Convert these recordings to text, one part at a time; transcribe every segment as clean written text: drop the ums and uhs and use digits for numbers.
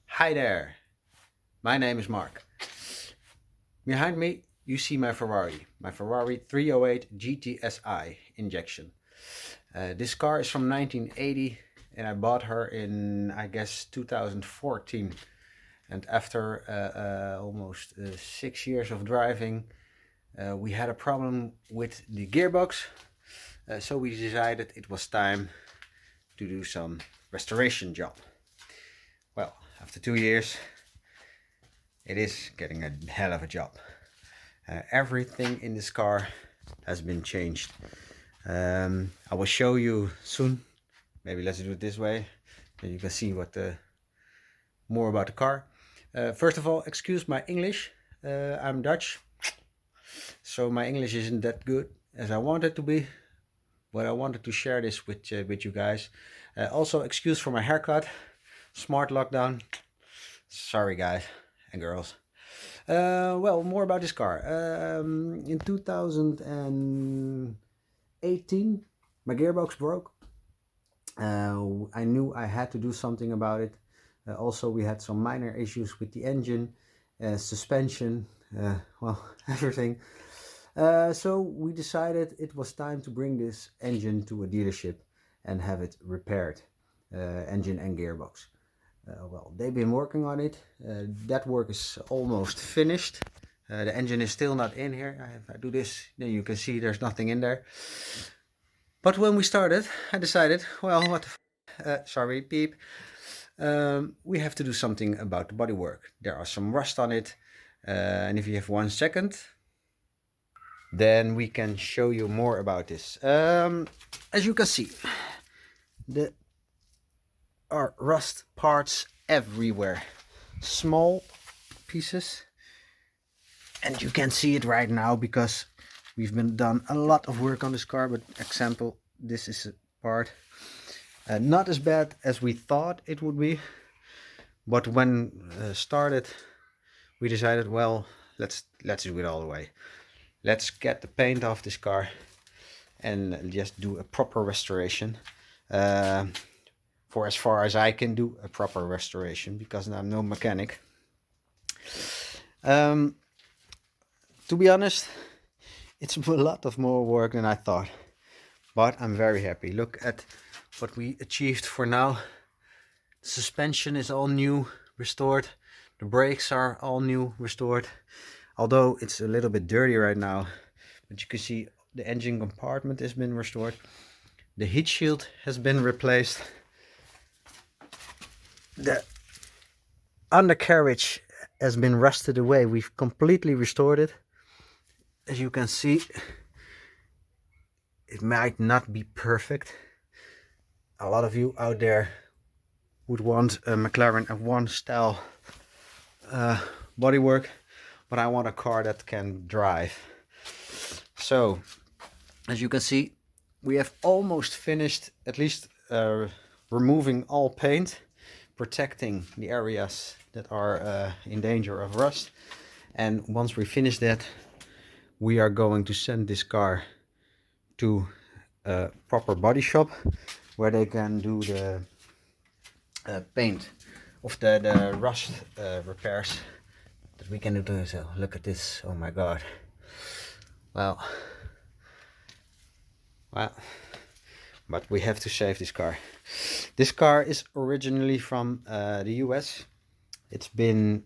Hi there, my name is Mark. Behind me you see my Ferrari 308 GTSi injection. This car is from 1980 and I bought her in, I guess, 2014. And after almost 6 years of driving, we had a problem with the gearbox. So we decided it was time to do some restoration job. Well, after 2 years, it is getting a hell of a job. Everything in this car has been changed. I will show you soon. Maybe let's do it this way, then you can see what more about the car. First of all, excuse my English. I'm Dutch, so my English isn't that good as I want it to be, but I wanted to share this with you guys. Also, excuse for my haircut. Smart lockdown. Sorry guys and girls. Well, more about this car. In 2018, my gearbox broke. I knew I had to do something about it. Also, we had some minor issues with the engine, suspension, well, everything. So we decided it was time to bring this engine to a dealership and have it repaired, engine and gearbox. Well, they've been working on it. That work is almost finished. The engine is still not in here. If I do this, then you can see there's nothing in there. But when we started, I decided, well, what the sorry, beep. We have to do something about the bodywork. There are some rust on it. And if you have 1 second, then we can show you more about this. As you can see, there are rust parts everywhere. Small pieces. And you can see it right now because we've been done a lot of work on this car. But example, this is a part. Not as bad as we thought it would be, but when started, we decided, well, let's do it all the way. Let's get the paint off this car and just do a proper restoration. For as far as I can do a proper restoration, because I'm no mechanic. To be honest, it's a lot of more work than I thought, but I'm very happy. Look at what we achieved for now. The suspension is all new, restored. The brakes are all new, restored. Although it's a little bit dirty right now, but you can see the engine compartment has been restored. The heat shield has been replaced. The undercarriage has been rusted away. We've completely restored it. As you can see, it might not be perfect. A lot of you out there would want a McLaren F1 style bodywork, but I want a car that can drive. So, as you can see, we have almost finished, at least removing all paint, protecting the areas that are in danger of rust. And once we finish that, we are going to send this car to a proper body shop where they can do the paint of the rust repairs that we can do. So look at this, oh my god. Well, but we have to save this car. This car is originally from the US. It's been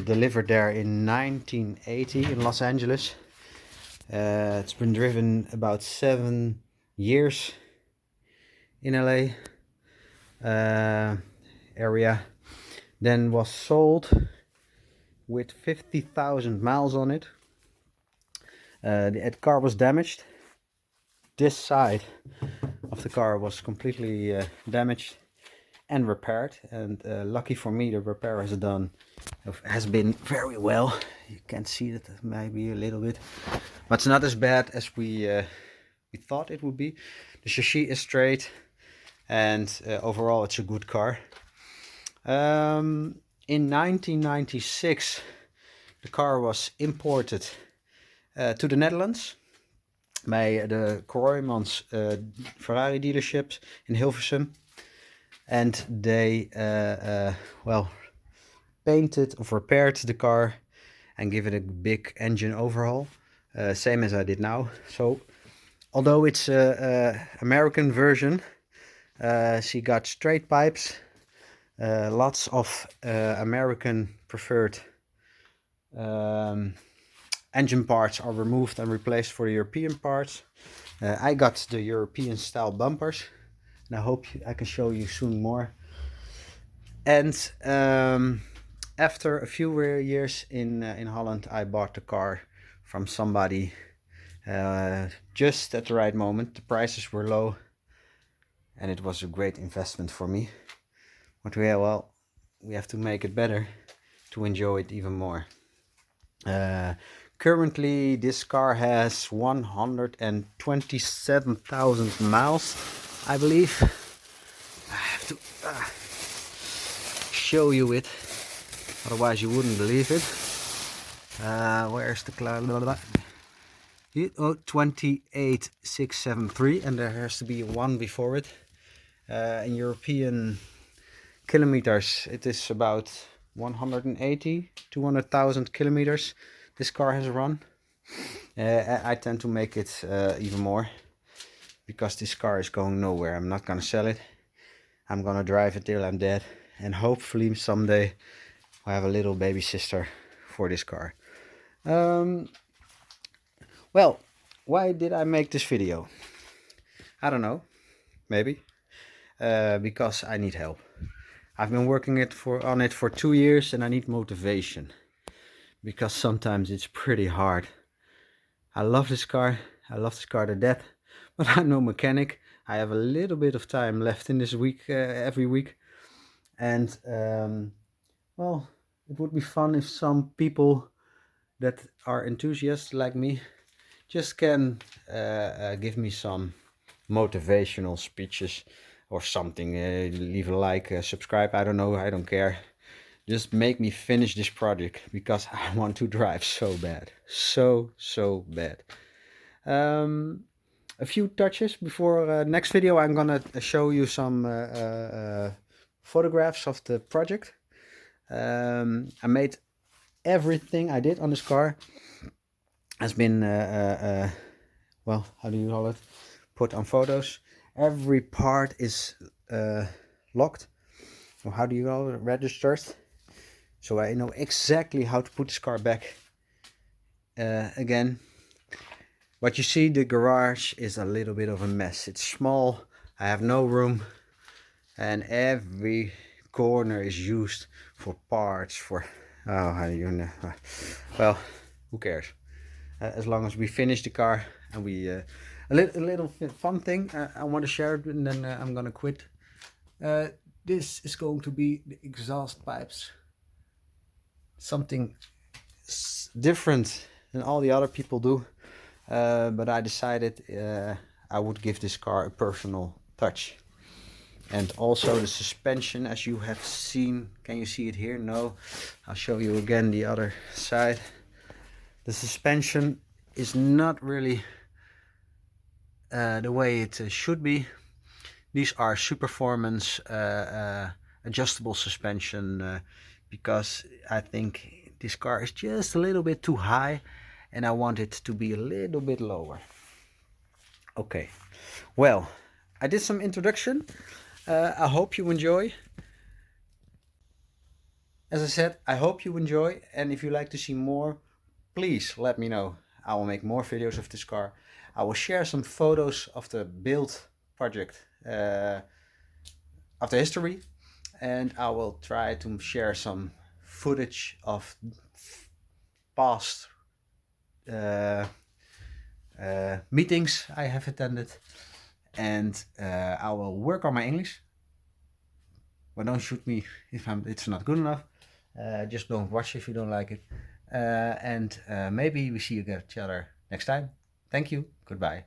delivered there in 1980 in Los Angeles. It's been driven about 7 years in LA area, then was sold with 50,000 miles on it. The car was damaged. This side of the car was completely damaged and repaired, and lucky for me, the repair has been very well. You can see that maybe a little bit, but it's not as bad as we thought it would be. The chassis is straight, and overall it's a good car. In 1996 the car was imported to the Netherlands. bij de Kroijmans Ferrari dealerships in Hilversum, and they well, painted or repaired the car and give it a big engine overhaul, same as I did now. So although it's a American version, she got straight pipes, lots of American preferred engine parts are removed and replaced for the European parts. I got the European style bumpers, and I hope I can show you soon more. And after a few years in Holland, I bought the car from somebody just at the right moment. The prices were low, and it was a great investment for me. But well, we have to make it better to enjoy it even more. Currently, this car has 127,000 miles, I believe. I have to show you it, otherwise you wouldn't believe it. Where's the cloud? 28673, and there has to be a 1 before it. In European kilometers, it is about 180, 200,000 kilometers this car has run. I tend to make it even more, because this car is going nowhere. I'm not gonna sell it. I'm gonna drive it till I'm dead, and hopefully someday I have a little baby sister for this car. Well, why did I make this video? I don't know, maybe because I need help. I've been working on it for 2 years, and I need motivation, because sometimes it's pretty hard. I love this car. I love this car to death, but I'm no mechanic. I have a little bit of time left in this week, every week, and well, it would be fun if some people that are enthusiasts like me just can give me some motivational speeches or something. Leave a like, subscribe, I don't know, I don't care. Just make me finish this project, because I want to drive so bad, so bad. A few touches before next video. I'm gonna show you some photographs of the project. I made everything I did on this car has been well, how do you call it, put on photos. Every part is locked, or how do you call it, registered, so I know exactly how to put this car back again. But you see, the garage is a little bit of a mess. It's small, I have no room, and every corner is used for parts, for oh, how do you know, well, who cares, as long as we finish the car. And we a little fun thing I want to share it, and then I'm gonna quit. This is going to be the exhaust pipes, something different than all the other people do, but I decided I would give this car a personal touch. And also the suspension, as you have seen. Can you see it here? No, I'll show you again the other side. The suspension is not really the way it should be. These are Superformance adjustable suspension, because I think this car is just a little bit too high, and I want it to be a little bit lower. Okay, well, I did some introduction. I hope you enjoy. As I said, I hope you enjoy, and if you like to see more, please let me know. I will make more videos of this car. I will share some photos of the build project, of the history, and I will try to share some footage of past meetings I have attended, and I will work on my English. But don't shoot me if it's not good enough. Just don't watch if you don't like it. And maybe we see each other next time. Thank you. Goodbye.